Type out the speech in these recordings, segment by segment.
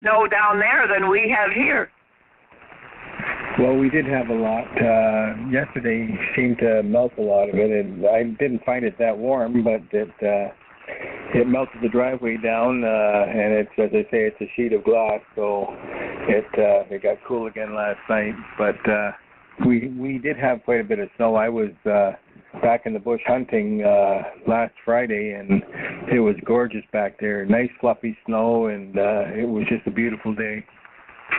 snow down there than we have here. Well, we did have a lot. Yesterday seemed to melt a lot of it, and I didn't find it that warm, but it melted the driveway down, and it's, as I say, it's a sheet of glass, so it got cool again last night. But we did have quite a bit of snow. I was back in the bush hunting last Friday, and it was gorgeous back there. Nice fluffy snow, and it was just a beautiful day.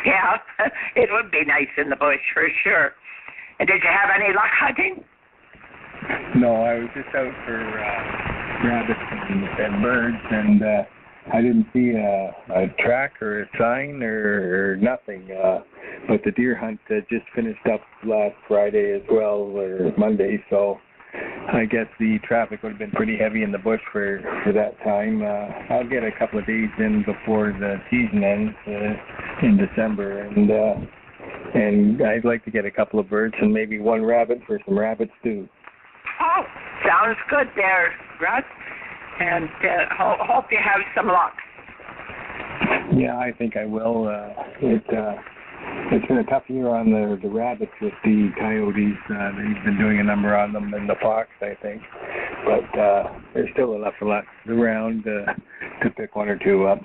Yeah, it would be nice in the bush for sure. And did you have any luck hunting? No, I was just out for rabbits and birds, and I didn't see a track or a sign or nothing. But the deer hunt just finished up last Friday as well, or Monday, so I guess the traffic would have been pretty heavy in the bush for that time. I'll get a couple of days in before the season ends in December, and I'd like to get a couple of birds and maybe one rabbit for some rabbit stew. Oh, sounds good there, Russ. And hope you have some luck. Yeah, I think I will. It's been a tough year on the rabbits with the coyotes. They've been doing a number on them, and the fox, I think. But there's still enough around to pick one or two up.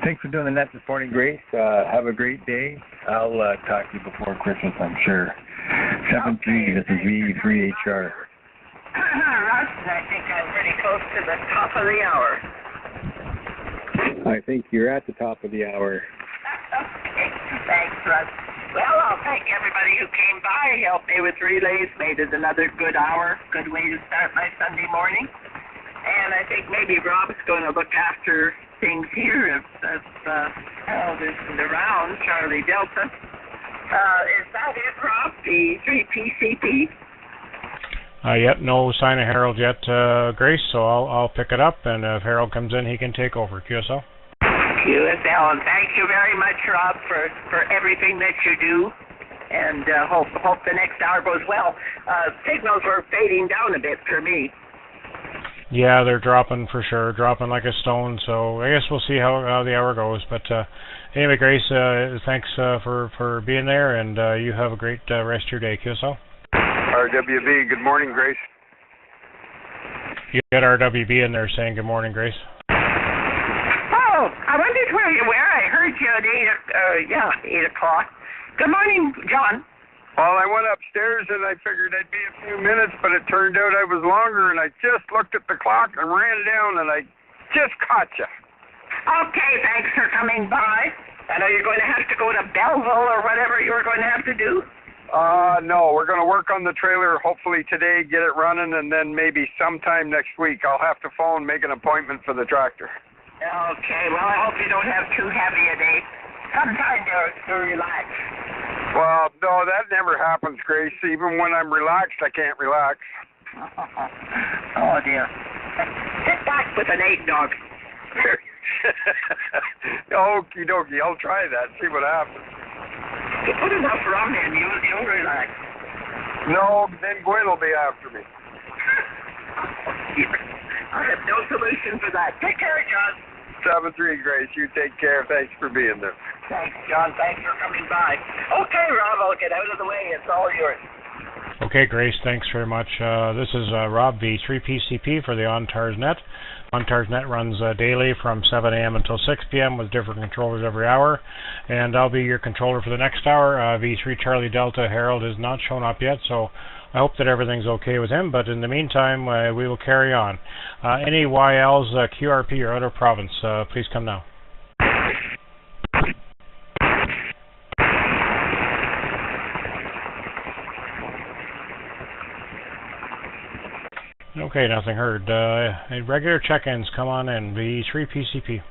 Thanks for doing the net this morning, Grace. Have a great day. I'll talk to you before Christmas, I'm sure. 7-3, this is VE3IHR. Russ, I think I'm pretty close to the top of the hour. I think you're at the top of the hour. Okay, thanks, Russ. Well, I'll thank everybody who came by, helped me with relays, made it another good hour, good way to start my Sunday morning. And I think maybe Rob's going to look after things here if Harold isn't around, Charlie Delta. Is that it, Rob, the VE3PCP? Yep, no sign of Harold yet, Grace, so I'll pick it up, and if Harold comes in, he can take over. QSL? QSL, and thank you very much, Rob, for everything that you do, and hope the next hour goes well. Signals were fading down a bit for me. Yeah, they're dropping for sure, dropping like a stone, so I guess we'll see how the hour goes. But anyway, Grace, thanks for being there, and you have a great rest of your day, QSL. RWB, good morning, Grace. You got RWB in there saying good morning, Grace. Oh, I wondered where you were. I heard you at 8 o'clock. Good morning, John. Well, I went upstairs and I figured I'd be a few minutes, but it turned out I was longer, and I just looked at the clock and ran down, and I just caught you. Okay, thanks for coming by. I know you're going to have to go to Belleville or whatever you were going to have to do. No, we're going to work on the trailer hopefully today, get it running, and then maybe sometime next week I'll have to phone, make an appointment for the tractor. Okay, well, I hope you don't have too heavy a day. Some time to relax. Well, no, that never happens, Grace. Even when I'm relaxed, I can't relax. Oh, dear. Sit back with an eggnog. Okie dokie, I'll try that, see what happens. You put enough rum in, you'll relax. No, then Gwen will be after me. I have no solution for that. Take care, John. 7-3, Grace. You take care. Thanks for being there. Thanks, John. Thanks for coming by. Okay, Rob, I'll get out of the way. It's all yours. Okay, Grace, thanks very much. This is Rob, VE3PCP for the ONTARS Net. ONTARS Net runs daily from 7 a.m. until 6 p.m. with different controllers every hour. And I'll be your controller for the next hour. V3 Charlie Delta Harold has not shown up yet, so I hope that everything's okay with him. But in the meantime, we will carry on. Any YLs, QRP, or out of province, please come now. Okay, nothing heard. Regular check-ins, come on in. VE3PCP.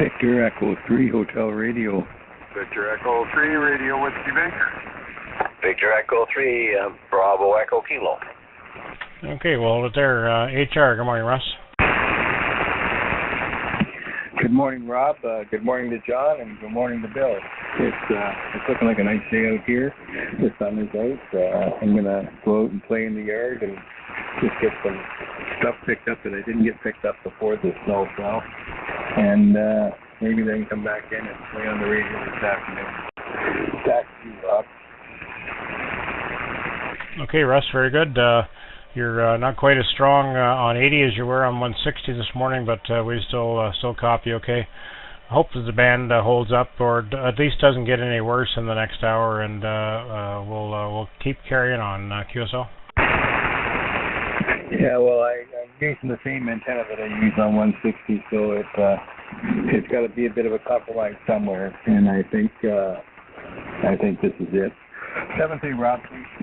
Victor Echo 3 Hotel Radio. Victor Echo 3 Radio Whiskey Baker. Victor Echo 3 Bravo Echo Kilo. Okay, well, there. HR, good morning, Russ. Good morning, Rob. Good morning to John, and good morning to Bill. It's looking like a nice day out here. The sun is out. I'm going to go out and play in the yard and just get some stuff picked up that I didn't get picked up before the snow fell. And maybe they can come back in and play on the radio this afternoon. Back to you, Rob. Okay, Russ, very good. You're not quite as strong on 80 as you were on 160 this morning, but we still copy okay. Hope that the band holds up, or at least doesn't get any worse in the next hour, and we'll keep carrying on. QSL. Yeah, well, I'm using the same antenna that I use on 160, so it's got to be a bit of a compromise somewhere, and I think this is it. 7-3, Rob,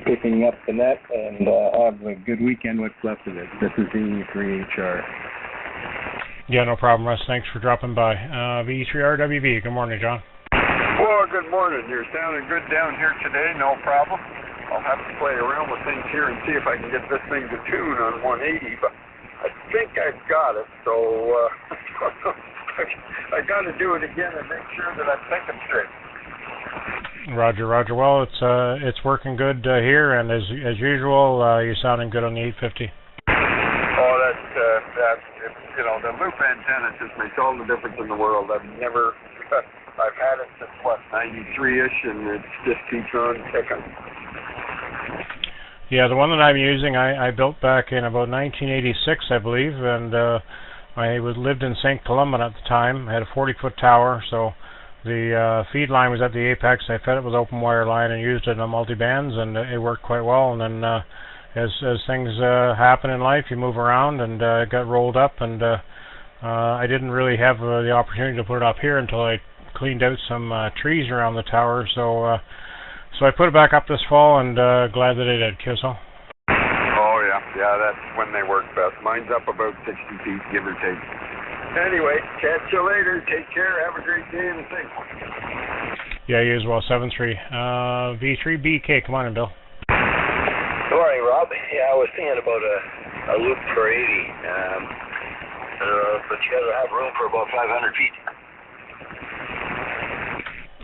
picking up the net, and have a good weekend. What's left of it? This is VE3IHR. Yeah, no problem, Russ. Thanks for dropping by. VE3RWB. Good morning, John. Well, good morning. You're sounding good down here today. No problem. I'll have to play around with things here and see if I can get this thing to tune on 180, but I think I've got it, so I got to do it again and make sure that I'm thinking straight. Roger. Well, it's working good here, and as usual, you're sounding good on the 850. Oh, that's the loop antenna just makes all the difference in the world. I've had it since 93-ish, and it just keeps on ticking. Yeah, the one that I'm using, I built back in about 1986, I believe, and I lived in St. Columban at the time. I had a 40-foot tower, so the feed line was at the apex. I fed it with open wire line and used it on multi-bands, and it worked quite well. And then as things happen in life, you move around, and it got rolled up, and I didn't really have the opportunity to put it up here until I cleaned out some trees around the tower. So I put it back up this fall, and glad that I did. QSL. Oh yeah, that's when they work best. Mine's up about 60 feet, give or take. Anyway, catch you later. Take care. Have a great day and safe one. Yeah, you as well. 7-3. V3BK. Come on in, Bill. Good morning, Rob. Yeah, I was thinking about a loop for 80, but you got to have room for about 500 feet.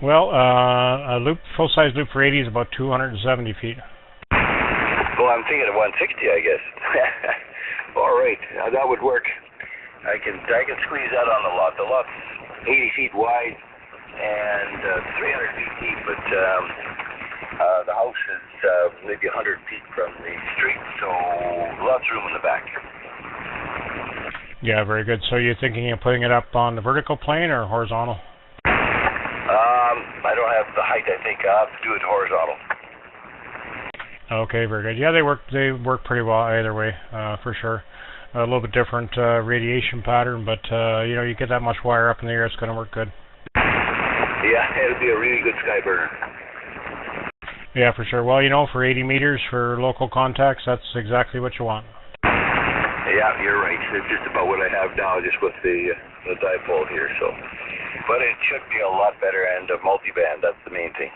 Well, a full-size loop for 80 is about 270 feet. Well, I'm thinking of 160, I guess. All right, that would work. I can squeeze that on the lot. The lot's 80 feet wide and 300 feet deep, but the house is maybe 100 feet from the street, so lots of room in the back. Yeah, very good. So you're thinking of putting it up on the vertical plane or horizontal? I don't have the height. I think I'll have to do it horizontal. Okay, very good. Yeah, they work pretty well either way, for sure. A little bit different radiation pattern, but you get that much wire up in the air, it's going to work good. Yeah, it'll be a really good sky burner. Yeah, for sure. Well, for 80 meters for local contacts, that's exactly what you want. Yeah, you're right. It's just about what I have now, just with the dipole here. So, but it should be a lot better, and a multi-band. That's the main thing.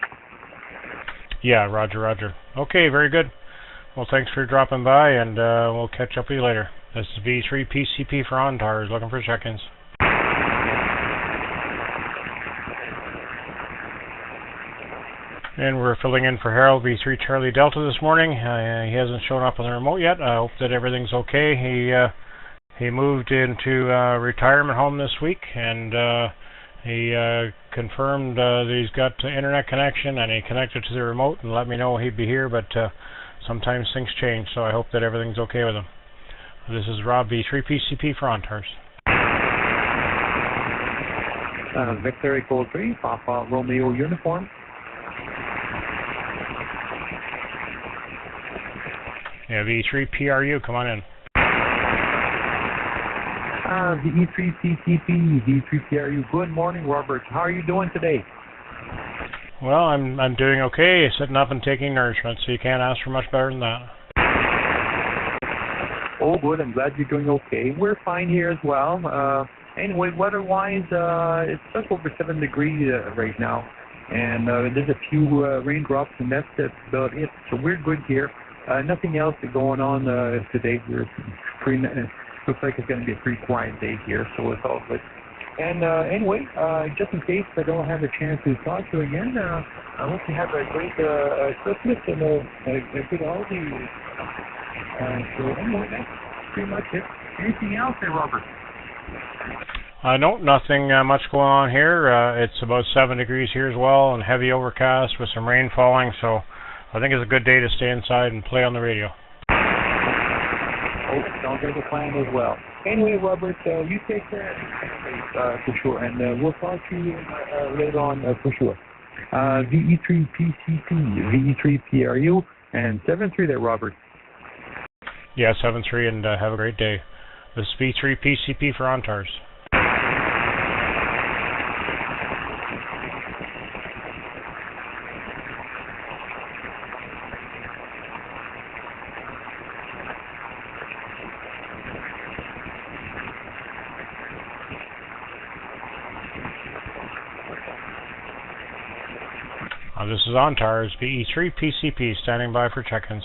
Yeah, roger. Okay, very good. Well, thanks for dropping by, and we'll catch up with you later. This is VE3PCP for ONTARS, looking for check-ins. And we're filling in for Harold, V3 Charlie Delta this morning. He hasn't shown up on the remote yet. I hope that everything's okay. He moved into a retirement home this week, and he confirmed that he's got internet connection, and he connected to the remote and let me know he'd be here, but sometimes things change, so I hope that everything's okay with him. This is Rob, V3PCP for ONTARS. Victor Echo 3, Papa Romeo uniform. Yeah, VE3PRU, come on in. VE3CCP, VE3PRU. Good morning, Robert. How are you doing today? Well, I'm doing okay, sitting up and taking nourishment, so you can't ask for much better than that. Oh, good. I'm glad you're doing okay. We're fine here as well. Anyway, weather-wise, it's just over 7 degrees right now, and there's a few raindrops, and that's about it. So we're good here. Nothing else going on today. Looks like it's going to be a pretty quiet day here, so it's all good. And anyway, just in case I don't have a chance to talk to you again, I hope you have a great Christmas and a good holiday. So anyway, that's pretty much it. Anything else there, Robert? No, nothing much going on here. It's about 7 degrees here as well, and heavy overcast with some rain falling, so I think it's a good day to stay inside and play on the radio. Oh, sounds like a plan as well. Anyway, Robert, you take care for sure, and we'll talk to you later on for sure. VE3PCP, VE3PRU, and 7-3 there, Robert. Yeah, 7-3, and have a great day. This is VE3PCP for ONTARS. This is ONTARS, VE3PCP, standing by for check-ins.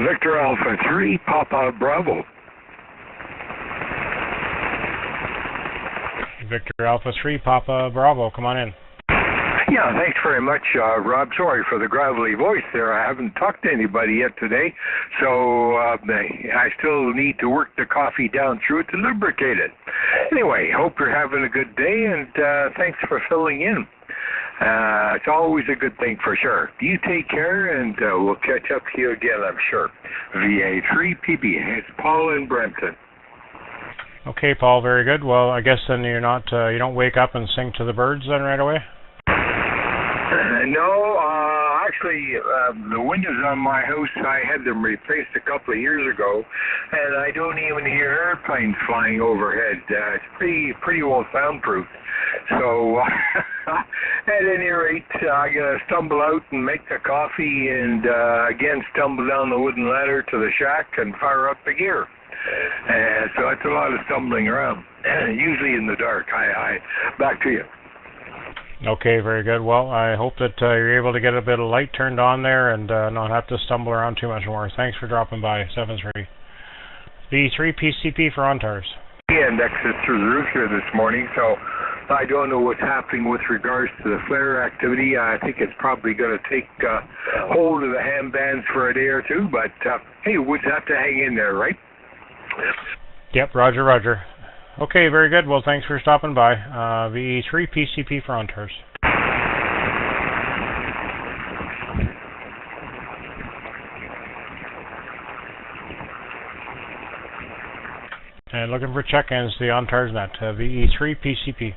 Victor Alpha 3, Papa Bravo. Victor Alpha 3, Papa Bravo, come on in. Yeah, thanks very much, Rob. Sorry for the gravelly voice there. I haven't talked to anybody yet today, so I still need to work the coffee down through it to lubricate it. Anyway, hope you're having a good day, and thanks for filling in. It's always a good thing for sure. You take care, and we'll catch up to you again, I'm sure. VA3PB, it's Paul in Brampton. Okay, Paul, very good. Well, I guess then you're not, you don't wake up and sing to the birds then right away? No, actually, the windows on my house, I had them replaced a couple of years ago, and I don't even hear airplanes flying overhead. It's pretty well soundproof. So, at any rate, I'm going to stumble out and make the coffee and, again, stumble down the wooden ladder to the shack and fire up the gear. So it's a lot of stumbling around, usually in the dark. Back to you. Okay, very good. Well, I hope that you're able to get a bit of light turned on there and not have to stumble around too much more. Thanks for dropping by, 7-3. VE3PCP for ONTARS. And exit through the roof here this morning, so I don't know what's happening with regards to the flare activity. I think it's probably going to take hold of the ham bands for a day or two, but hey, we'll have to hang in there, right? Yep, roger, roger. Okay, very good. Well, thanks for stopping by. VE3PCP for ONTARS. And looking for check-ins, the ONTARS net, VE3PCP.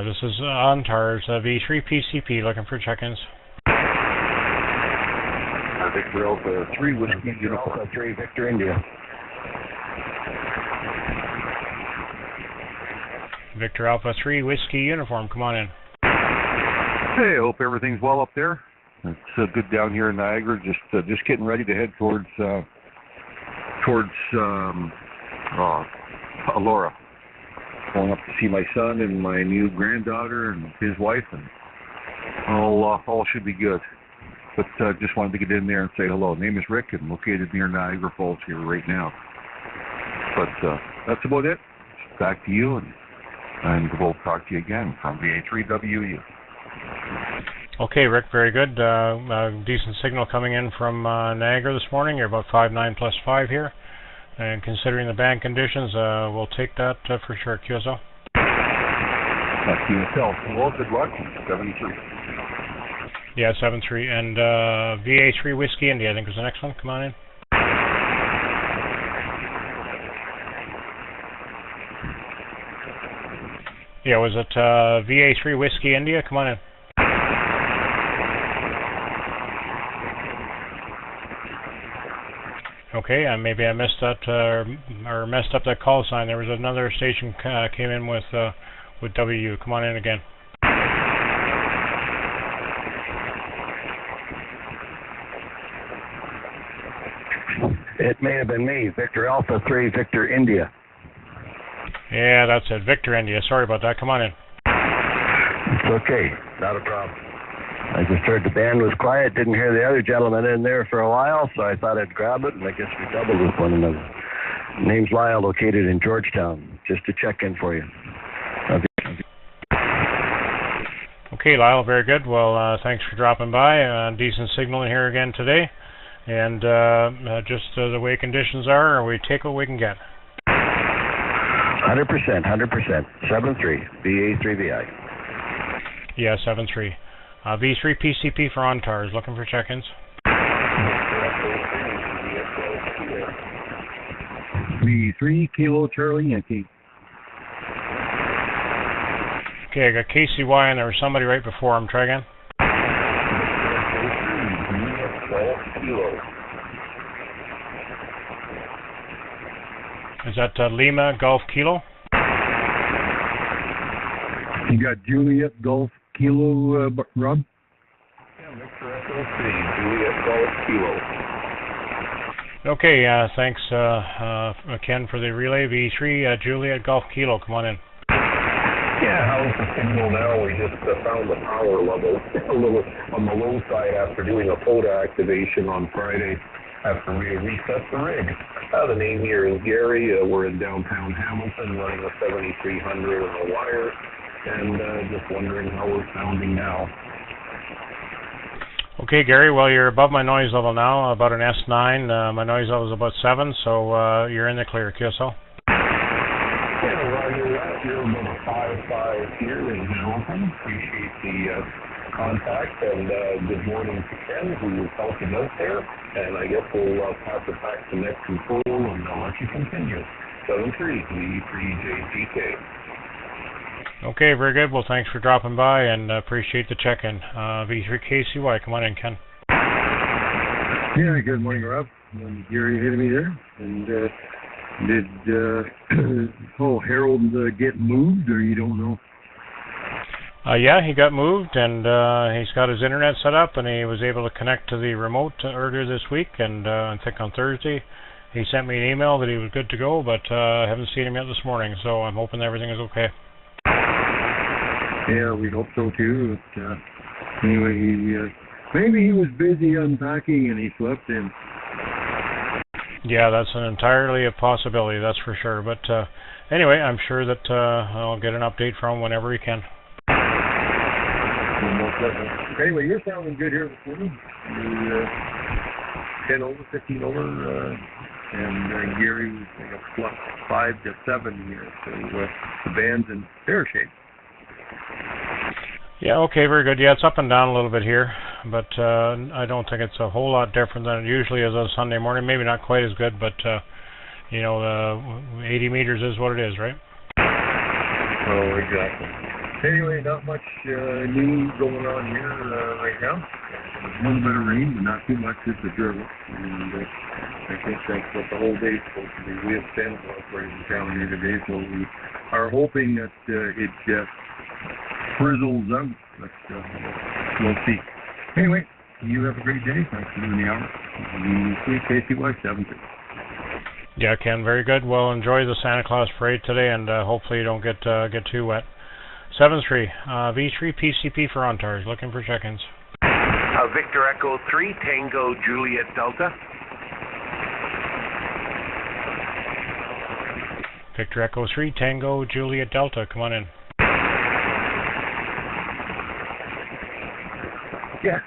This is ONTARS, VE3PCP, looking for check-ins. Victor Alpha 3, Whiskey Uniform 3, Victor India. Victor Alpha 3, Whiskey Uniform, come on in. Hey, I hope everything's well up there. It's good down here in Niagara. Just getting ready to head towards Elora. Going up to see my son and my new granddaughter and his wife, and all should be good. But just wanted to get in there and say hello. Name is Rick, and located near Niagara Falls here right now. But that's about it. Back to you, and we'll talk to you again from VA3WU. Okay, Rick, very good. Decent signal coming in from Niagara this morning. You're about 5.9 plus 5 here. And considering the band conditions, we'll take that for sure. QSO. Back to yourself. Well, good luck. 7-3. Yeah, 7-3. And VA3 Whiskey India, I think was the next one. Come on in. Yeah, was it VA3 Whiskey India? Come on in. Okay, maybe I missed that or messed up that call sign. There was another station came in with WU. Come on in again. It may have been me, Victor Alpha 3, Victor India. Yeah, that's it, Victor India. Sorry about that. Come on in. It's okay, not a problem. I just heard the band was quiet, didn't hear the other gentleman in there for a while, so I thought I'd grab it, and I guess we doubled with one another. Name's Lyle, located in Georgetown, just to check in for you. Okay, Lyle, very good. Well, thanks for dropping by. Decent signal in here again today. And just the way conditions are, we take what we can get. 100%, 100%. 7-3, VE3VI. Yeah, 7-3. V3 PCP for ONTARS, looking for check-ins. VE3 Kilo Charlie Yankee. Okay, I got KCY and there was somebody right before him. Try again. Is that Lima Golf Kilo? You got Juliet Golf Kilo, Rob? Yeah, Victor Echo 3, Juliet Golf Kilo. Okay, thanks Ken for the relay. V3 Juliet Golf Kilo, come on in. Yeah, how's the signal now? We just found the power level a little on the low side after doing a POTA activation on Friday after we reset the rig. The name here is Gary. We're in downtown Hamilton running a 7300 on a wire, and just wondering how we're sounding now. Okay, Gary, well, you're above my noise level now, about an S9. My noise level is about 7, so you're in the clear, QSL. Yeah, Roger that. You're about a 5-5 here in Hamilton. Appreciate the contact, and good morning to Ken, who was helping out there. And I guess we'll pass it back to Nick Control, and I'll let you continue. 7-3, V3JGK. Okay, very good. Well, thanks for dropping by, and appreciate the check-in. V3KCY, come on in, Ken. Yeah, good morning, Rob. Gary ahead of me there. And did Harold get moved, or you don't know? Yeah, he got moved, and he's got his internet set up, and he was able to connect to the remote earlier this week, and I think on Thursday he sent me an email that he was good to go, but I haven't seen him yet this morning, so I'm hoping everything is okay. Yeah, we hope so too. But, anyway, maybe he was busy unpacking and he slept in. Yeah, that's an entirely a possibility, that's for sure. But anyway, I'm sure that I'll get an update from him whenever he can. Anyway, you're sounding good here this morning. You're 10 over, 15 over, and Gary was like a plus 5 to 7 here. So the band's in fair shape. Yeah, okay, very good. Yeah, it's up and down a little bit here, but I don't think it's a whole lot different than it usually is on Sunday morning. Maybe not quite as good, but, 80 meters is what it is, right? Oh, exactly. Anyway, not much new going on here right now. A little bit of rain, but not too much. It's a drizzle. And I think that's what the whole day's supposed to be. We have Santa Claus right in town here today, so we are hoping that it frizzles out, but we'll see. Anyway, you have a great day. Thanks for doing the hour. KCY 7. Yeah, Ken, very good. Well, enjoy the Santa Claus parade today, and hopefully you don't get too wet. 7-3, V3 PCP for ONTARS, looking for check-ins. Victor Echo 3, Tango Juliet Delta. Victor Echo 3, Tango Juliet Delta, come on in. Yes.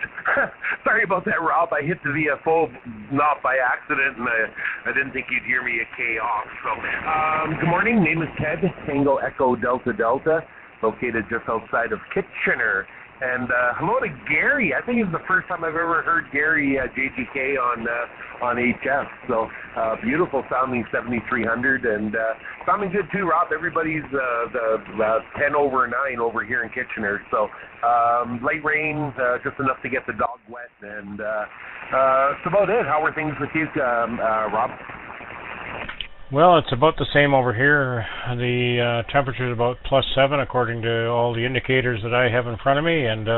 Sorry about that, Rob. I hit the VFO not by accident, and I didn't think you'd hear me a K off. So, good morning. Name is Ted, Tango Echo Delta Delta, located just outside of Kitchener And hello to Gary. I think it's the first time I've ever heard Gary JGK on HF. So beautiful sounding 7300 and sounding good too, Rob. Everybody's 10 over 9 over here in Kitchener. So light rain, just enough to get the dog wet, and that's about it. How are things with you, Rob? Well, it's about the same over here. The temperature is about +7 according to all the indicators that I have in front of me, and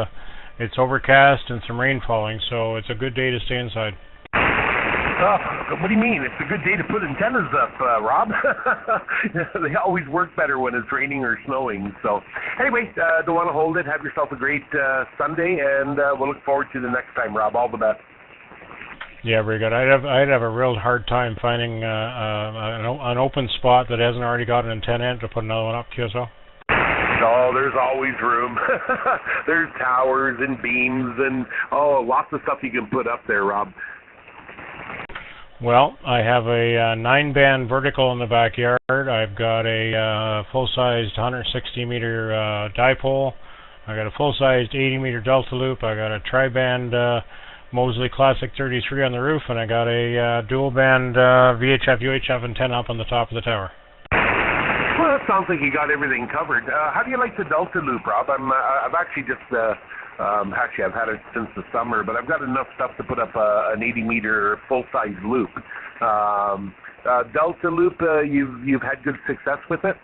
it's overcast and some rain falling, so it's a good day to stay inside. What do you mean? It's a good day to put antennas up, Rob. They always work better when it's raining or snowing. So anyway, don't want to hold it. Have yourself a great Sunday, and we'll look forward to the next time, Rob. All the best. Yeah, very good. I'd have a real hard time finding an open spot that hasn't already got an antenna in to put another one up, QSO. Oh, there's always room. There's towers and beams and lots of stuff you can put up there, Rob. Well, I have a 9-band vertical in the backyard. I've got a full-sized 160-meter dipole. I got a full-sized 80-meter delta loop. I got a tri-band Mosley Classic 33 on the roof, and I got a dual-band VHF UHF antenna up on the top of the tower. Well, that sounds like you got everything covered. How do you like the delta loop, Rob? I've actually just I've had it since the summer, but I've got enough stuff to put up an 80-meter full-size loop. Delta loop, you've had good success with it?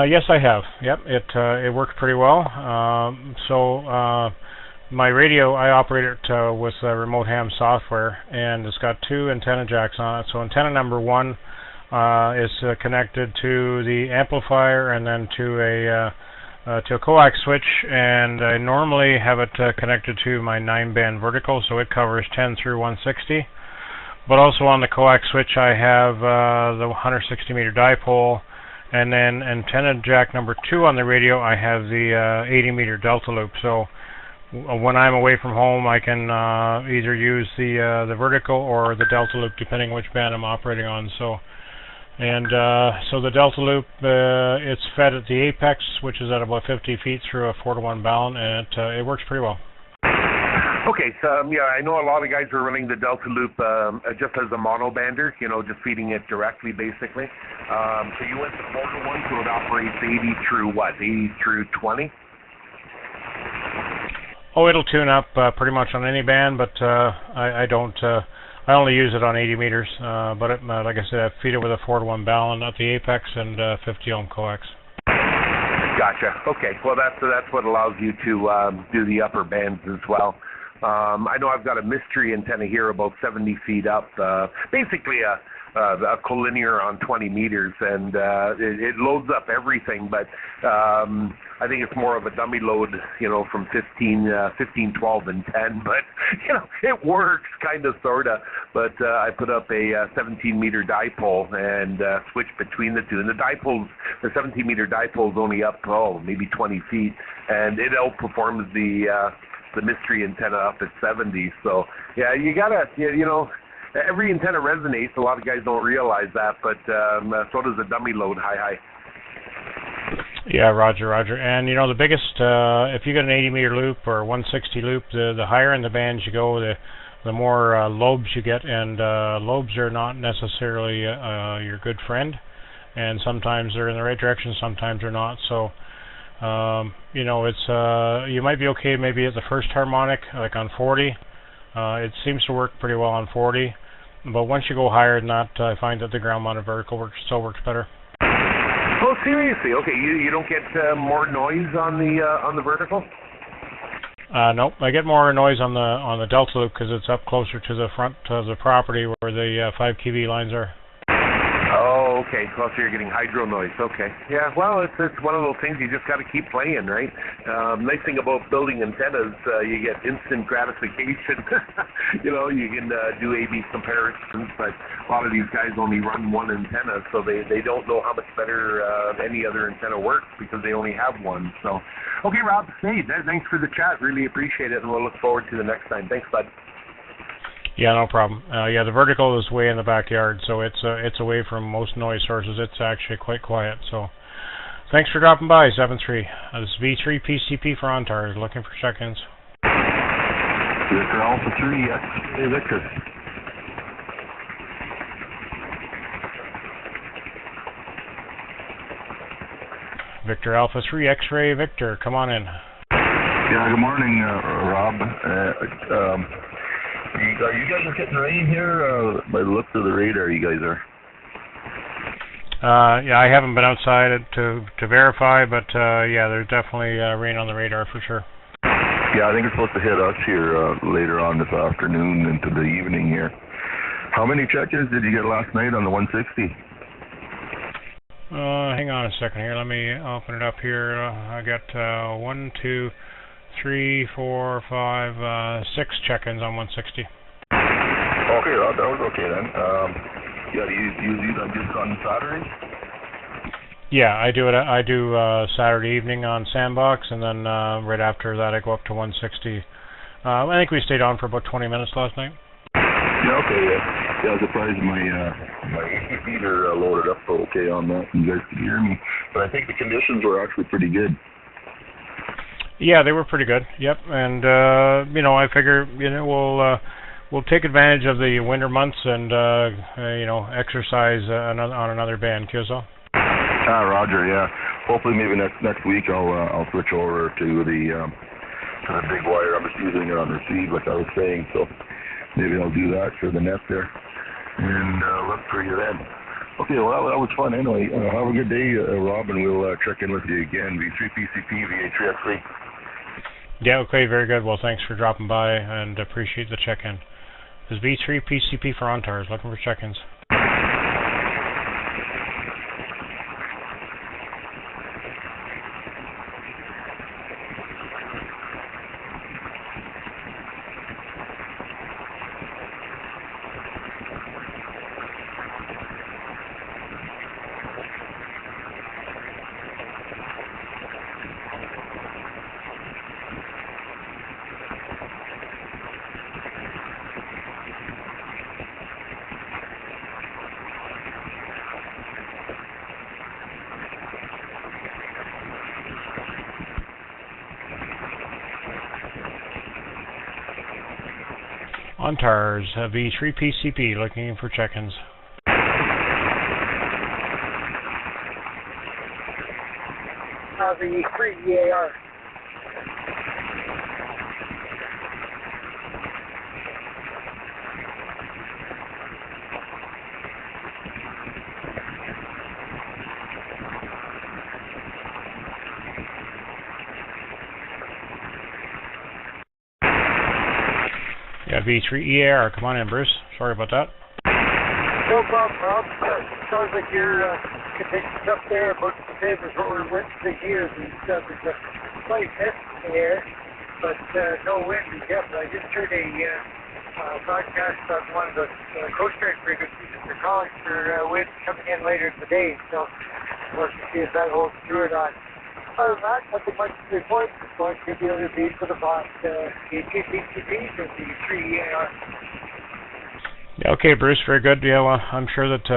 Yes, I have. Yep, it works pretty well. My radio, I operate it with remote ham software, and it's got 2 antenna jacks on it. So antenna number 1 is connected to the amplifier and then to a coax switch, and I normally have it connected to my 9-band vertical, so it covers 10 through 160. But also on the coax switch, I have the 160-meter dipole, and then antenna jack number 2 on the radio, I have the 80-meter delta loop. So when I'm away from home, I can either use the vertical or the delta loop, depending which band I'm operating on. So the delta loop, it's fed at the apex, which is at about 50 feet through a 4-to-1 balun, and it works pretty well. Okay, so I know a lot of guys are running the delta loop just as a monobander, just feeding it directly, basically. So you went to 4-to-1, so it operates 80 through what? 80 through 20? Oh, it'll tune up pretty much on any band, but I don't. I only use it on 80 meters, but like I said, I feed it with a 4-to-1 balun at the apex and 50 ohm coax. Gotcha. Okay. Well, that's what allows you to do the upper bands as well. I know I've got a mystery antenna here about 70 feet up, basically a collinear on 20 meters, and it loads up everything, but I think it's more of a dummy load, from 15, 12, and 10, but, it works, kind of, sort of, but I put up a 17-meter dipole and switch between the two, and the 17-meter dipole is only up, maybe 20 feet, and it outperforms the mystery antenna up at 70, so, yeah, you gotta, every antenna resonates. A lot of guys don't realize that, but so does the dummy load high. Yeah, Roger. And the biggest, if you got an 80-meter loop or 160 loop, the higher in the bands you go, the more lobes you get, and lobes are not necessarily your good friend, and sometimes they're in the right direction, sometimes they're not. So, it's you might be okay maybe at the first harmonic, like on 40. It seems to work pretty well on 40. But once you go higher than that, I find that the ground-mounted vertical still works better. Oh, seriously? Okay, you don't get more noise on the vertical? Nope, I get more noise on the delta loop because it's up closer to the front of the property where the 5 kV lines are. Oh, okay. Well, so you're getting hydro noise. Okay. Yeah. Well, it's one of those things you just got to keep playing, right? Nice thing about building antennas, you get instant gratification. You can do A/B comparisons, but a lot of these guys only run one antenna, so they don't know how much better any other antenna works because they only have one. So, okay, Rob. Hey, thanks for the chat. Really appreciate it, and we'll look forward to the next time. Thanks, bud. Yeah, no problem. The vertical is way in the backyard, so it's away from most noise sources. It's actually quite quiet. So, Thanks for dropping by, 7-3. This is V3PCP for ONTARS, looking for check-ins. Victor Alpha 3, yes. Hey, Victor. Victor Alpha 3, X-Ray Victor, come on in. Yeah, good morning, Rob. Are you guys getting rain here? By the looks of the radar, you guys are. Yeah, I haven't been outside to verify, but yeah, there's definitely rain on the radar for sure. Yeah, I think it's supposed to hit us here later on this afternoon into the evening here. How many check-ins did you get last night on the 160? Hang on a second here. Let me open it up here. I got 1, 2, 3, 4, 5, 6 check-ins on 160. Okay, that was okay then. Yeah, do you use that just on Saturday? Yeah, I do it. I do Saturday evening on Sandbox, and then right after that I go up to 160. I think we stayed on for about 20 minutes last night. Yeah, okay, yeah. I was surprised my AC feeder loaded up okay on that, and you guys could hear me. But I think the conditions were actually pretty good. Yeah, they were pretty good. Yep, and you know, I figure we'll take advantage of the winter months and you know, exercise on another band, QSL. Roger. Yeah. Hopefully, maybe next week I'll switch over to the big wire. I'm just using it on receive, like I was saying. So maybe I'll do that for the net there, and look for you then. Okay. Well, that was fun. Anyway, have a good day, Rob, and we'll check in with you again. V3PCP, VE3CD. Yeah. Okay. Very good. Well, thanks for dropping by, and appreciate the check-in. This is V3PCP for ONTARS, looking for check-ins. ONTARS, V3PCP, looking for check-ins. VE3IHR. Yeah, VE3IHR, come on in, Bruce. Sorry about that. No problem, Rob. Sounds like you're convinced up there about the same as what we're witnessing here. There's a slight mist in the air, but no wind yet. I just heard a broadcast on one of the Coast Guard frequencies that they're calling for wind coming in later in the day, so we'll see if that holds true or not. Other than that, nothing much to report. Just going to the other beat for the boss, VE3PCP for the VE3IHR. Yeah, okay, Bruce, very good. Yeah, well, I'm sure that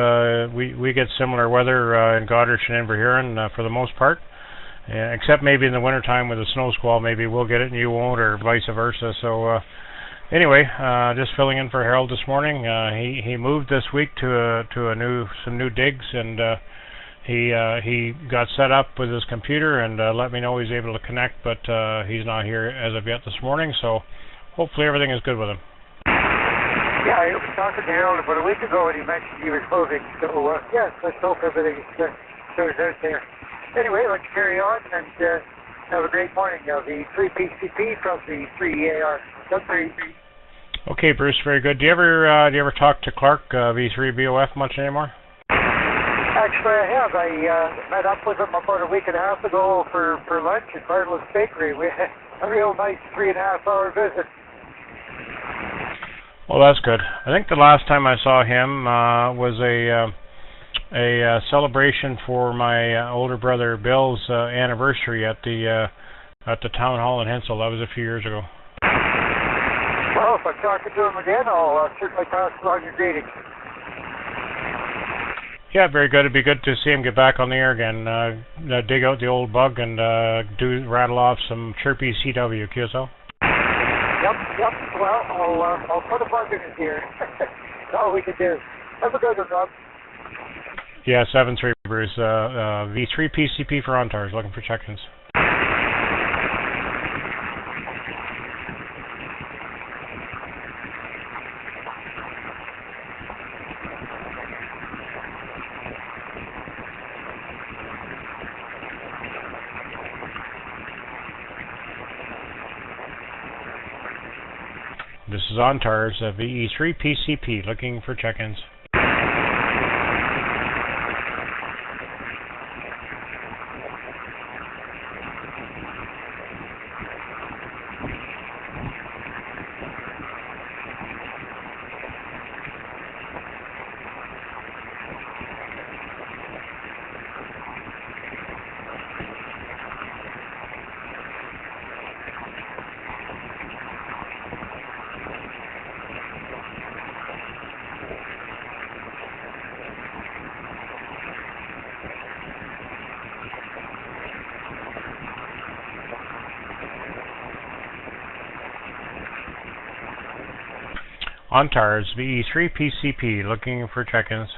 we get similar weather in Goderich and Inverhuron for the most part, except maybe in the wintertime with a snow squall. Maybe we'll get it and you won't, or vice versa. So anyway, just filling in for Harold this morning. He moved this week to some new digs, and he got set up with his computer and let me know he's able to connect, but he's not here as of yet this morning. So hopefully everything is good with him. Yeah, I was talking to Harold about a week ago and he mentioned he was moving. So yes, let's hope everything goes out there. Anyway, let's carry on and have a great morning. The VE3PCP from the VE3IHR. Okay, Bruce, very good. Do you ever talk to Clark, V3BOF, much anymore? Actually, I have. I met up with him about a week and a half ago for lunch at Bartlett's Bakery. We had a real nice 3.5-hour visit. Well, that's good. I think the last time I saw him was a celebration for my older brother Bill's anniversary at the town hall in Hensel. That was a few years ago. Well, if I'm talking to him again, I'll certainly pass along your greetings. Yeah, very good. It'd be good to see him get back on the air again. Dig out the old bug and rattle off some chirpy CW, QSL. Yep. Well, I'll put a bug in his ear. That's all we can do. Have a good one, Rob. Yeah, 7-3, Bruce. V3PCP for ONTARS. Looking for check-ins. This is ONTARS, VE3PCP, looking for check-ins. ONTARS, VE3PCP, looking for check-ins.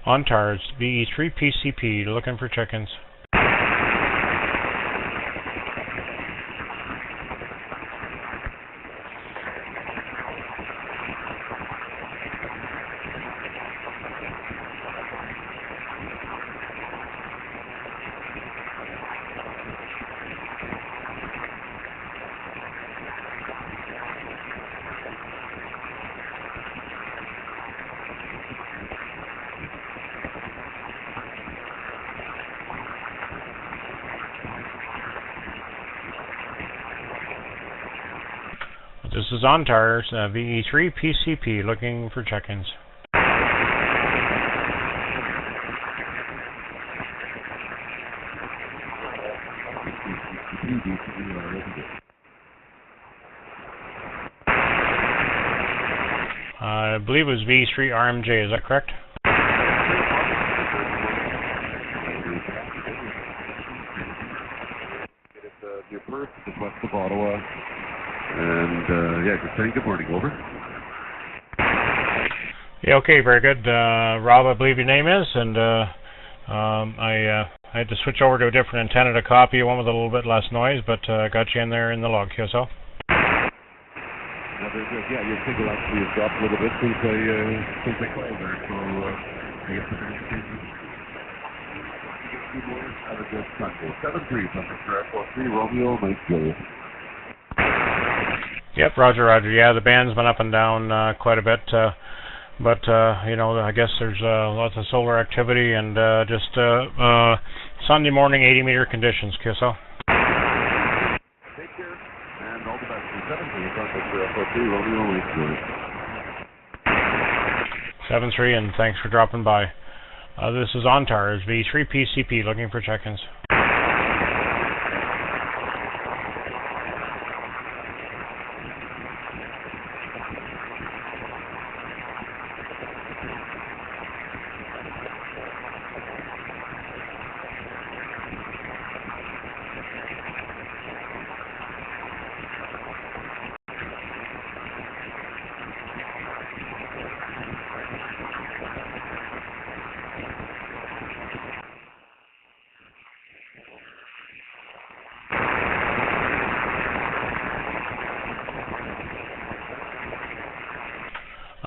ONTARS, VE3PCP, looking for check-ins. This is ONTARS, VE3PCP, looking for check-ins. I believe it was VE3RMJ, is that correct? It's your first, just west of Ottawa. And, just saying good morning, over. Yeah, okay, very good. Rob, I believe your name is, and I had to switch over to a different antenna to copy, one with a little bit less noise, but I got you in there in the log, QSL. Very good. Yeah, your signal actually has dropped a little bit since I called there, so I guess have a good Sunday. 7-3, number 3 Romeo, nice Julia. Yep, Roger. Yeah, the band's been up and down quite a bit, but I guess there's lots of solar activity and just Sunday morning 80-meter conditions, QSL. Take care, and all the best. 7-3, number 3 Romeo, nice Julia. 7-3, and thanks for dropping by. This is ONTARS, VE3PCP, looking for check-ins.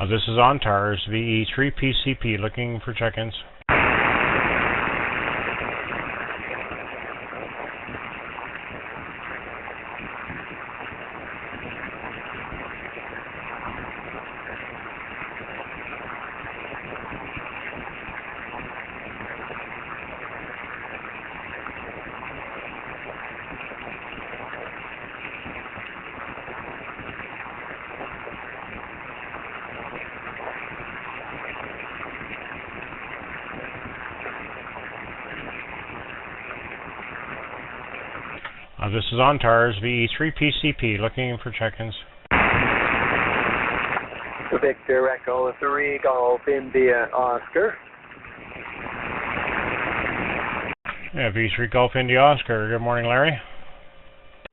This is ONTARS, VE3PCP, looking for check-ins. This is ONTARS VE3PCP, looking for check-ins. Victor Echo 3 Golf India Oscar. Yeah, V3 Golf India Oscar. Good morning, Larry.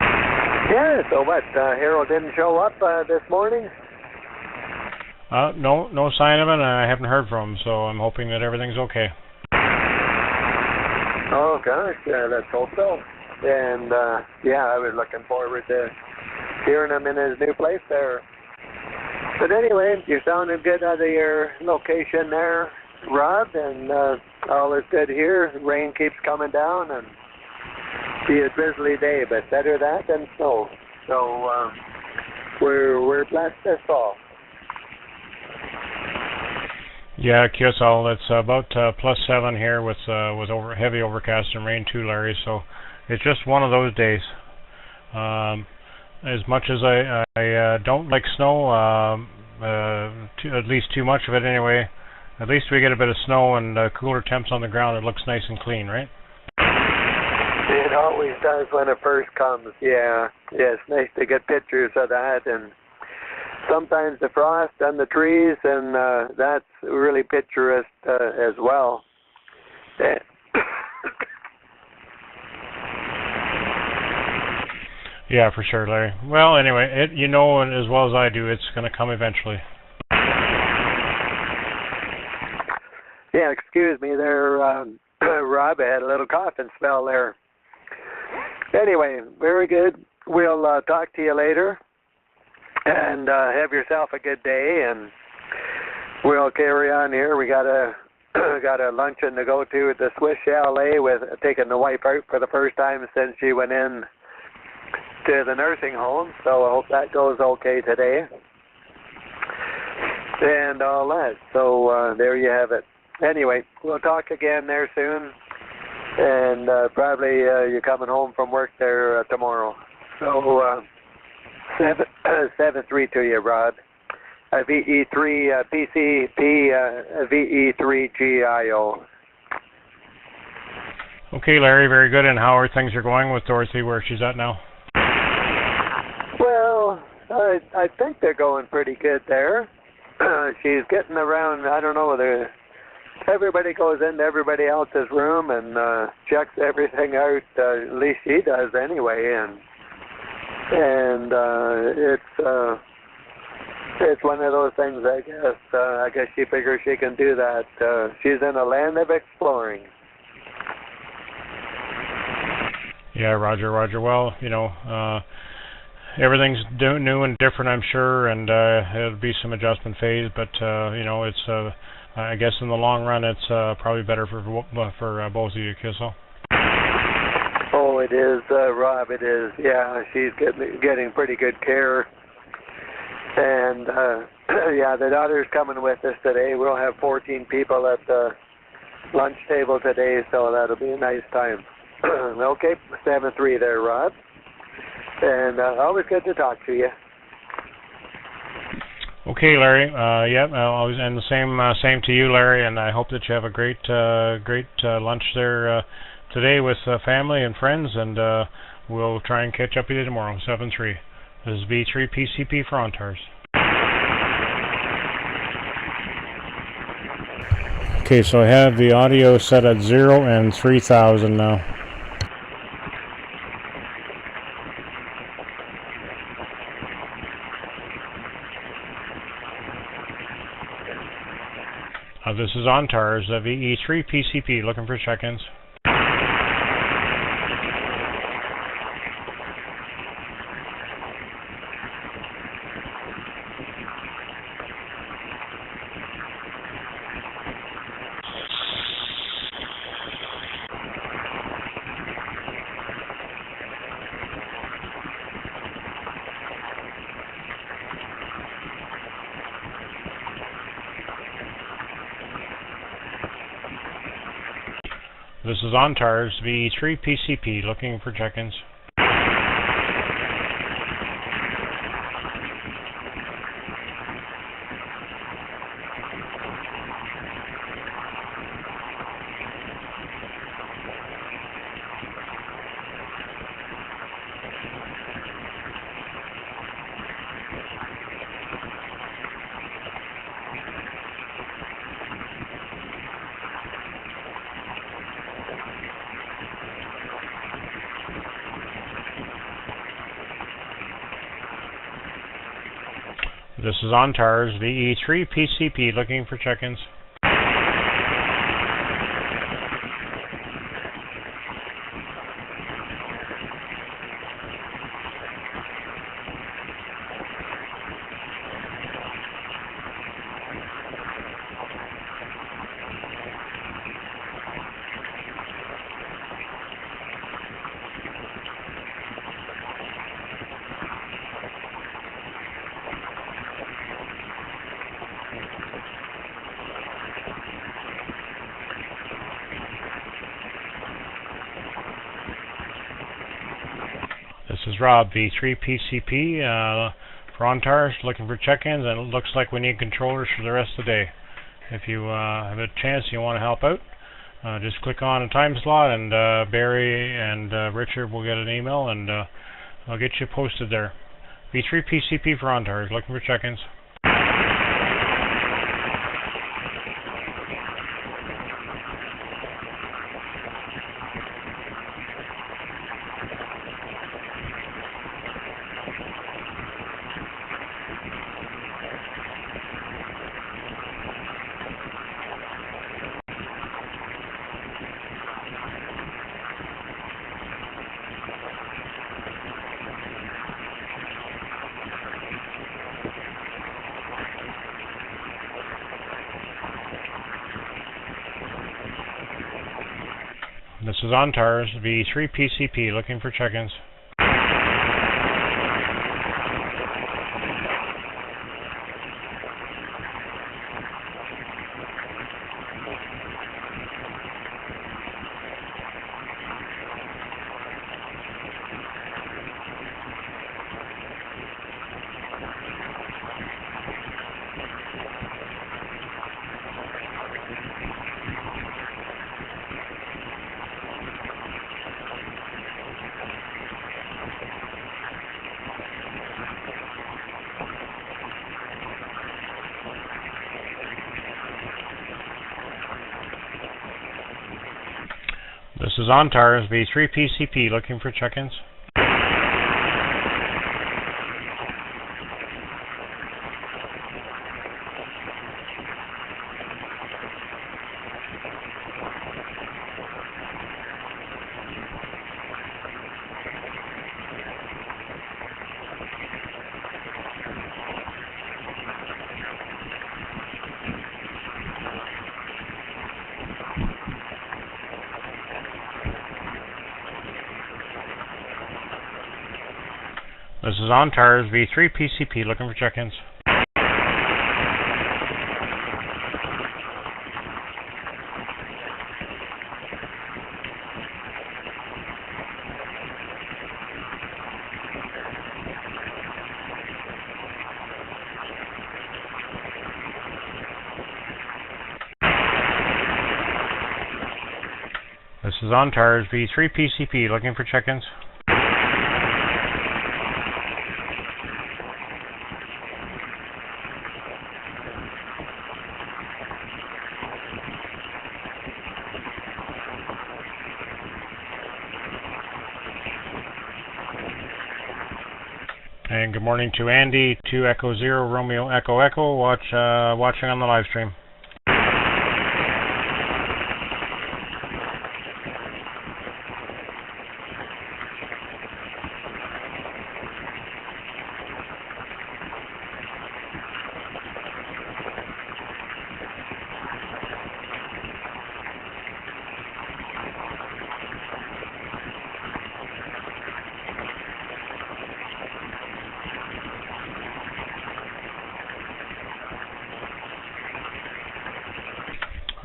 Yeah, so what, Harold didn't show up this morning? No sign of it, and I haven't heard from him, so I'm hoping that everything's okay. Oh, gosh, let's hope so. And, yeah, I was looking forward to hearing him in his new place there. But anyway, you sounded good out of your location there, Rob, and all is good here. Rain keeps coming down, and be a drizzly day, but better that than snow. So we're blessed this fall. Yeah, QSL, it's about +7 here with heavy overcast and rain too, Larry. So it's just one of those days. As much as I don't like snow, at least too much of it anyway. At least we get a bit of snow and cooler temps on the ground. It looks nice and clean, right? It always does when it first comes. Yeah, it's nice to get pictures of that, and sometimes the frost on the trees, and that's really picturesque as well. Yeah, for sure, Larry. Well, anyway, you know as well as I do, it's going to come eventually. Yeah, excuse me there, Rob. I had a little coughing spell there. Anyway, very good. We'll talk to you later. And have yourself a good day, and we'll carry on here. We got a luncheon to go to at the Swiss Chalet with taking the wife out for the first time since she went in to the nursing home. So I hope that goes okay today. And all that. So there you have it. Anyway, we'll talk again there soon. And probably you're coming home from work there tomorrow. So 7-3 to you, Rod. VE3 PCP VE3GIO. Okay, Larry, very good. And how are things going with Dorothy, where she's at now? Well, I think they're going pretty good there. She's getting around, I don't know whether everybody goes into everybody else's room and checks everything out, at least she does anyway, and it's one of those things, I guess. I guess she figures she can do that. She's in a land of exploring. Yeah, Roger. Well, you know, everything's new and different, I'm sure, and it'll be some adjustment phase. But you know, it's I guess in the long run, it's probably better for both of you, Kissel. Oh, it is, Rob. It is. Yeah, she's getting pretty good care. And, yeah, the daughter's coming with us today. We'll have 14 people at the lunch table today, so that'll be a nice time. Okay, 7-3 there, Rob. And always good to talk to you. Okay, Larry. Always, and the same to you, Larry. And I hope that you have a great lunch there today with family and friends. And we'll try and catch up with you tomorrow. 7-3. This is V3PCP for ONTARS. Okay, so I have the audio set at 0 and 3000 now. This is ONTARS, VE3PCP, looking for check-ins. This is ONTARS, VE3PCP, looking for check-ins. This is ONTARS VE3PCP looking for check-ins. This is Rob, VE3PCP for ONTARS, looking for check-ins, and it looks like we need controllers for the rest of the day. If you have a chance and you want to help out, just click on a time slot, and Barry and Richard will get an email, and I'll get you posted there. VE3PCP for ONTARS, looking for check-ins. This is ONTARS VE3PCP looking for check-ins. This is ONTARS VE3PCP looking for check-ins. This is ONTARS VE3PCP looking for check-ins. This is ONTARS VE3PCP looking for check-ins. And good morning to Andy, 2 Echo 0 Romeo Echo Echo, watching on the live stream.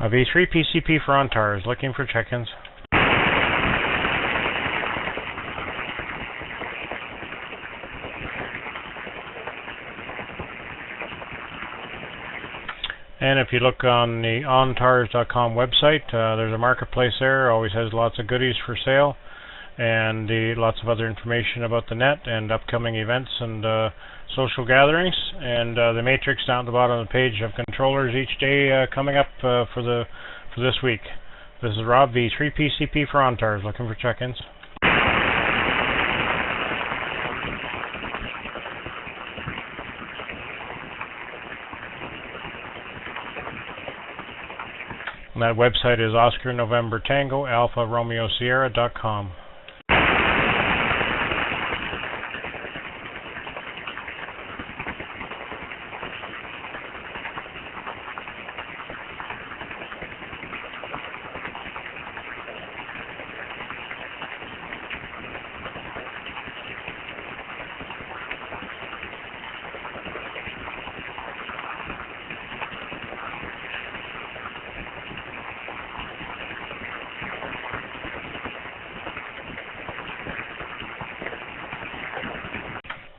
VE3PCP for ONTARS, looking for check-ins. And if you look on the ONTARS.com website, there's a marketplace there, always has lots of goodies for sale, and lots of other information about the net and upcoming events and social gatherings, and the matrix down at the bottom of the page of controllers each day coming up for this week. This is Rob, VE3PCP for ONTARS, looking for check-ins. And that website is Oscar November Tango Alpha Romeo Sierra.com.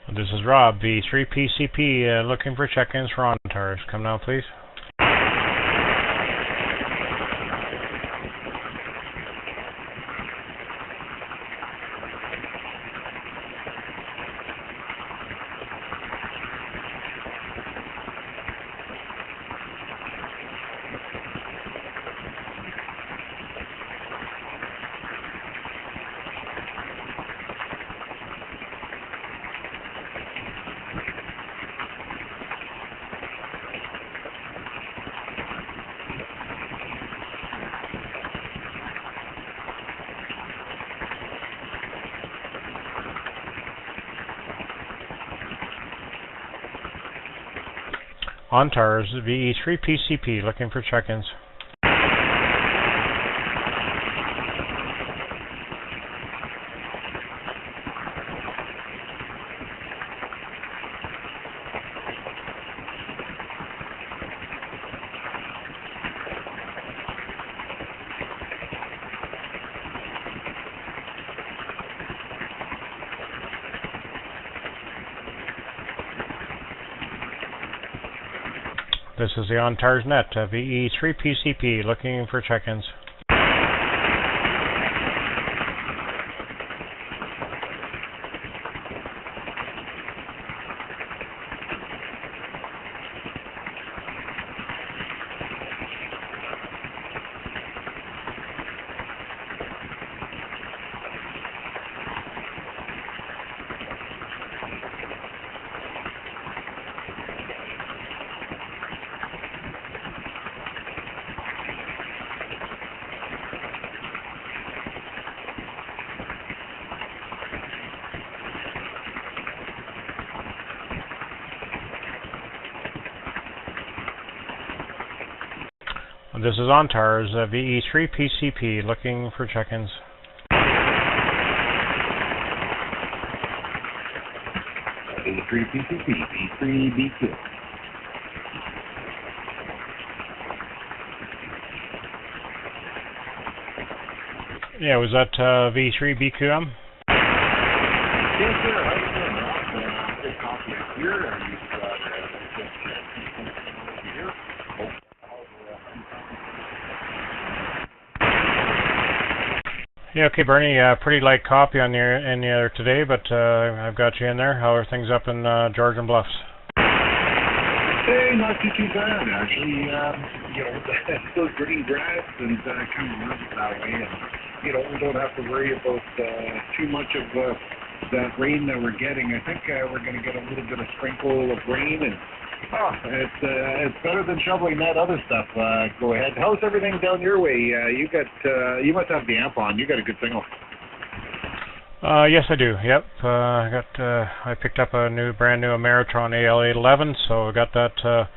This is Rob, VE3PCP, looking for check-ins for ONTARS. Come now, please. ONTARS, VE3PCP, looking for check-ins. This is the ONTARS net, VE3PCP, looking for check-ins. This is ONTARS, VE3PCP, looking for check-ins. VE3PCP, V3BQ. Yeah, was that V3BQM? Yes, sir. How you doing, Rob? Good copy of here. You've got here. Yeah, okay, Bernie. Pretty light copy on the other today, but I've got you in there. How are things up in Georgian Bluffs? Hey, not too bad, actually. You know, still green grass and kind of runs that way. And, you know, we don't have to worry about too much of that rain that we're getting. I think we're going to get a little bit of sprinkle of rain, and it's better than shoveling that other stuff. Go ahead. How's everything down your way? You must have the amp on. You got a good signal. Yes, I do. Yep. I picked up a brand new Ameritron AL811, so I got that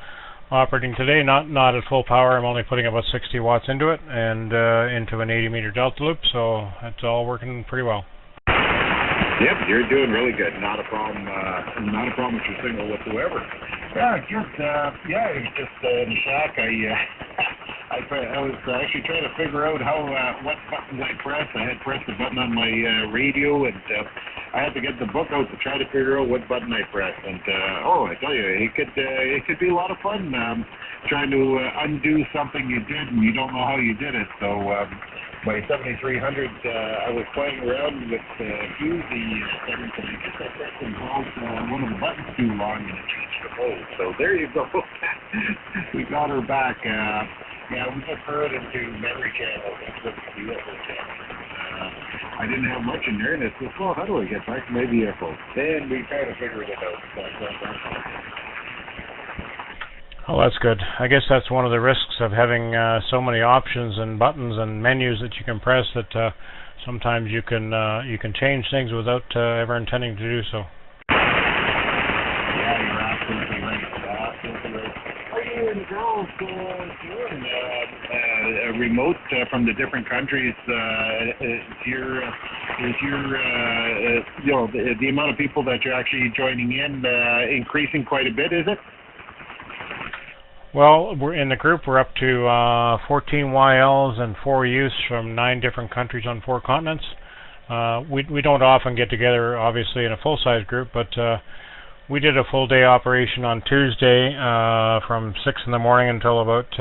operating today. Not at full power. I'm only putting about 60 watts into it and into an 80-meter delta loop, so it's all working pretty well. Yep, you're doing really good. Not a problem. Not a problem with your signal whatsoever. Yeah, just it was just in the shack. I was actually trying to figure out what buttons I pressed. I had pressed the button on my radio, and I had to get the book out to try to figure out what button I pressed. And I tell you, it could be a lot of fun trying to undo something you did and you don't know how you did it. So my 7300, I was playing around with a few of the settings, and I guess I pressed and held one of the buttons too long, and it changed the mode. So there you go. We got her back. Yeah, we just threw it into memory channels and put the vehicle channel. I didn't have much in there, and it said, well, how do I get back to my vehicle? Then we kind of figured it out. Oh, that's good. I guess that's one of the risks of having so many options and buttons and menus that you can press that sometimes you can change things without ever intending to do so. Yeah, you're absolutely right. Absolutely right. Are you and girls doing remote from the different countries? Is your you know, the amount of people that you're actually joining in increasing quite a bit? Is it? Well, we're in the group. We're up to 14 YLs and 4 youths from 9 different countries on 4 continents. We don't often get together, obviously, in a full-size group, but we did a full-day operation on Tuesday from 6 in the morning until about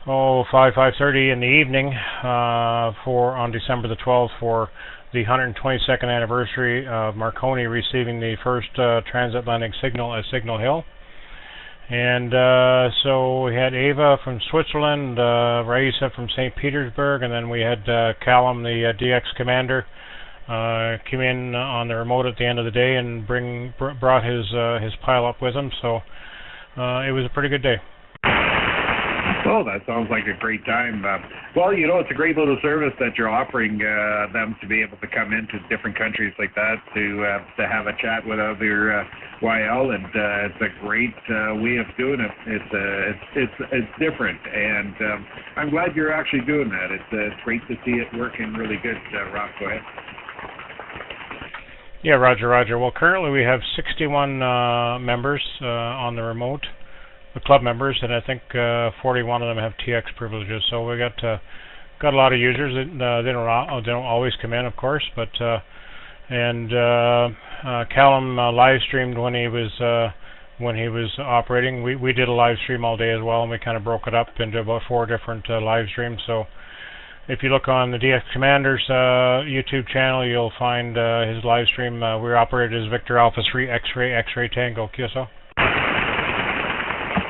5:30 in the evening on December the 12th for the 122nd anniversary of Marconi receiving the first transatlantic signal at Signal Hill. And so we had Ava from Switzerland, Raisa from St. Petersburg, and then we had Callum, the DX commander, came in on the remote at the end of the day and brought his pile up with him. So it was a pretty good day. Oh, that sounds like a great time. Well, you know, it's a great little service that you're offering them to be able to come into different countries like that to have a chat with other YL, and it's a great way of doing it. It's different, and I'm glad you're actually doing that. It's great to see it working really good. Rob, go ahead. Yeah, Roger. Well, currently we have 61 members on the remote. The club members, and I think 41 of them have TX privileges. So we got a lot of users. They don't always come in, of course, but Callum live streamed when he was operating. We did a live stream all day as well, and we kind of broke it up into about 4 different live streams. So if you look on the DX Commander's YouTube channel, you'll find his live stream. We operated as Victor Alpha 3 X-Ray Tango QSO.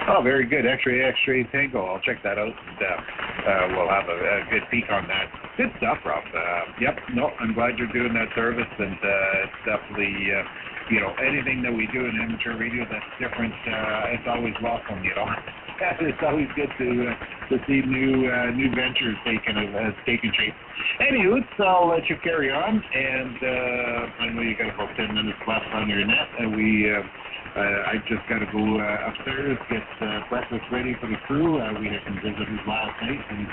Oh, very good. X-ray Tango. I'll check that out, and we'll have a good peek on that. Good stuff, Rob. Yep. No, I'm glad you're doing that service, and it's definitely, you know, anything that we do in amateur radio that's different, it's always welcome, you know. It's always good to see new ventures taking shape. Anywho, so I'll let you carry on, and I know you got about 10 minutes left on your net, and I just got to go upstairs, get breakfast ready for the crew. We had some visitors last night, and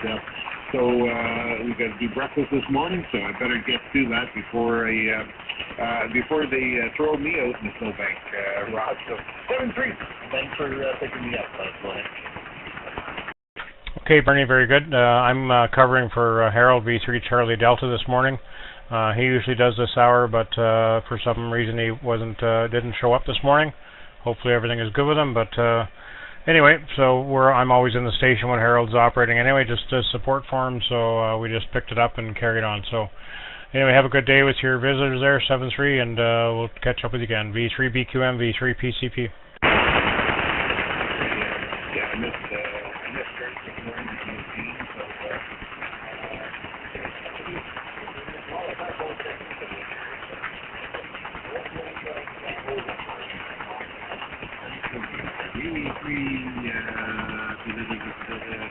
so we got to do breakfast this morning. So I better get to that before they throw me out in the snowbank, Rod. So 7-3. Thanks for picking me up. Okay, Bernie, very good. I'm covering for Harold V3 Charlie Delta this morning. He usually does this hour, but for some reason he didn't show up this morning. Hopefully everything is good with him, but anyway, so I'm always in the station when Harold's operating anyway, just to support for him, so we just picked it up and carried on. So anyway, have a good day with your visitors there, 7-3, and we'll catch up with you again. V3 BQM, V3 PCP. Yeah, I missed Greg this morning in the team, so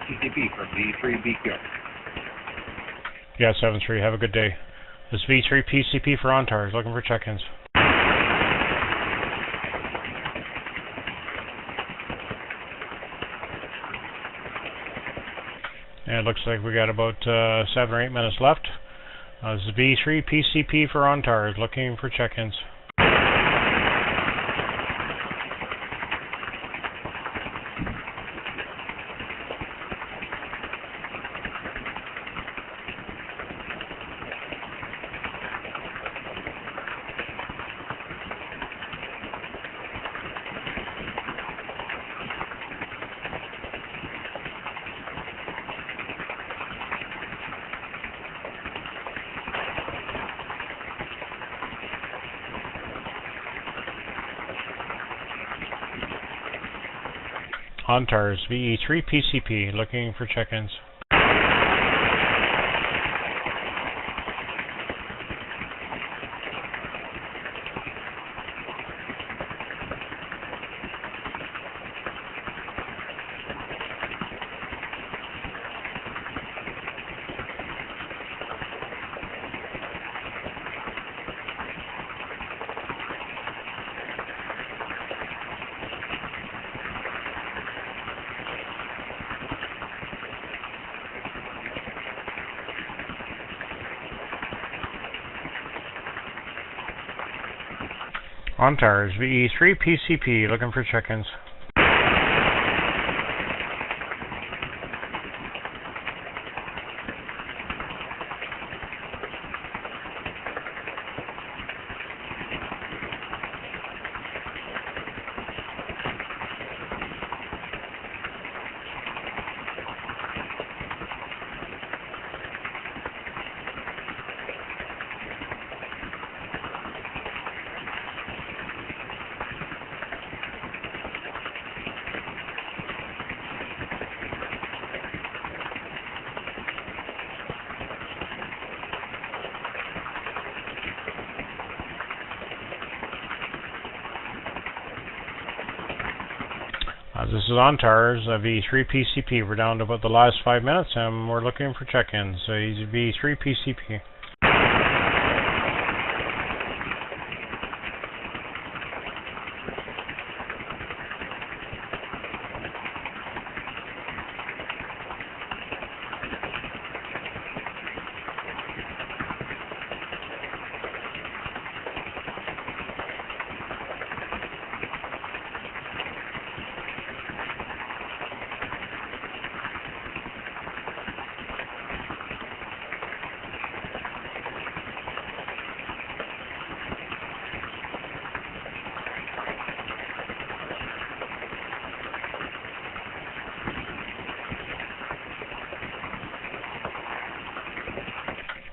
VE3 from V3 BQM. Yeah, 7-3. Have a good day. This V3 PCP for ONTARS. Looking for check-ins. And it looks like we got about 7 or 8 minutes left. This is V3 PCP for ONTARS. Looking for check-ins. ONTARS, VE3 PCP, looking for check-ins. ONTARS, VE3PCP, looking for check-ins. This is ONTARS, VE3PCP. We're down to about the last 5 minutes, and we're looking for check-ins. He's VE3PCP.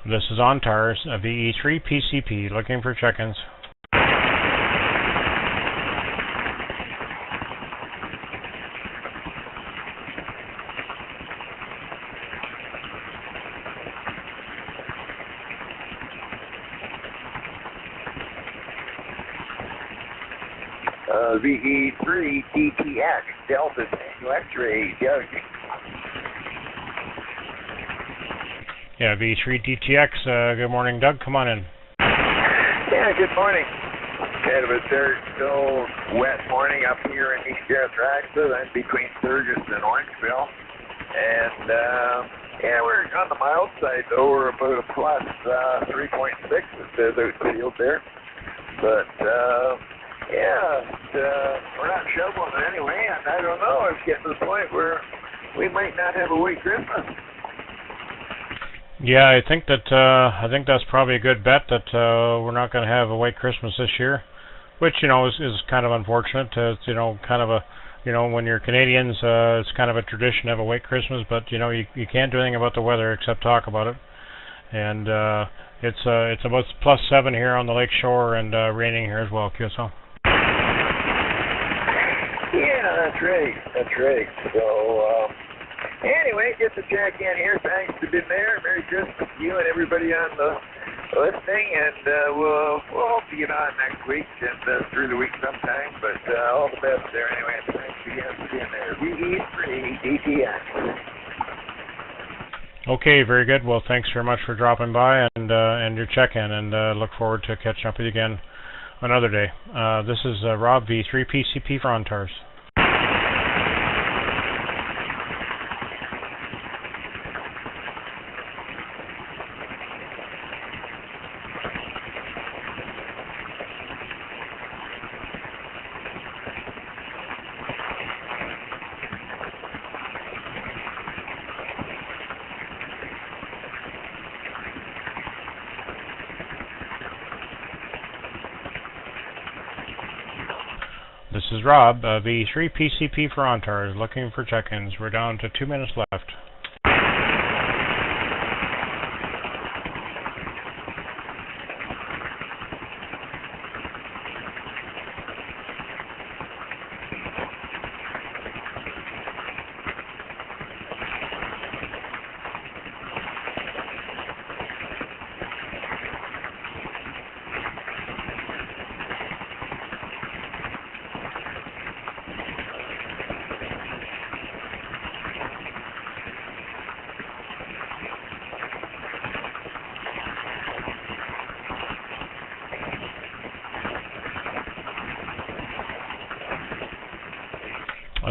This is ONTARS, VE3PCP, looking for check-ins. VE3DTX, Delta Tango X-ray, Doug. Yeah, VE3DTX, good morning, Doug. Come on in. Yeah, good morning. Kind of a dirt, still wet morning up here in East Atraxa, then between Sturgis and Orangeville. And, yeah, we're on the mild side, though. We're about a plus 3.6, it says out the field there. But, yeah, we're not shoveling it anyway, and I don't know, it's getting to the point where we might not have a white Christmas. Yeah, I think that's probably a good bet that we're not going to have a white Christmas this year, which is kind of unfortunate. It's kind of a when you're Canadians, it's kind of a tradition to have a white Christmas, but you can't do anything about the weather except talk about it. And it's about +7 here on the lake shore and raining here as well, QSL. Yeah, that's right. So. Anyway, just to check in here. Thanks for being there. Merry Christmas to you and everybody on the listening, and we'll hope to get on next week and through the week sometime. But all the best there anyway. And thanks again for being there. VE3DTX. Okay, very good. Well, thanks very much for dropping by and your check-in, and look forward to catching up with you again another day. This is Rob, VE3PCP for ONTARS. This is Rob, VE3PCP for ONTARS, looking for check-ins. We're down to 2 minutes left.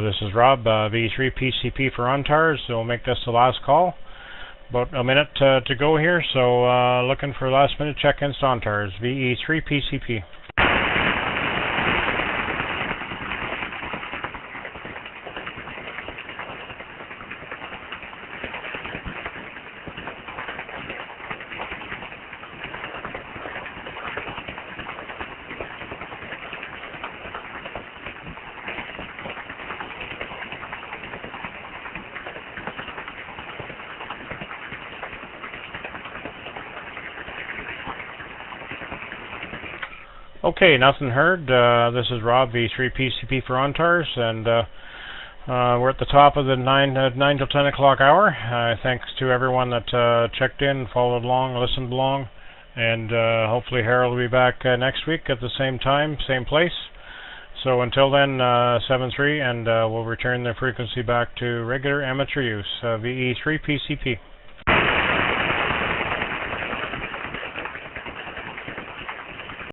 This is Rob, VE3PCP for ONTARS. So we'll make this the last call. About a minute to go here, so looking for last minute check-ins to ONTARS, VE3PCP. Okay, nothing heard. This is Rob, VE3PCP for ONTARS, and we're at the top of the 9 till 10 o'clock hour. Thanks to everyone that checked in, followed along, listened along, and hopefully Harold will be back next week at the same time, same place. So until then, 7.3, and we'll return the frequency back to regular amateur use, VE3PCP.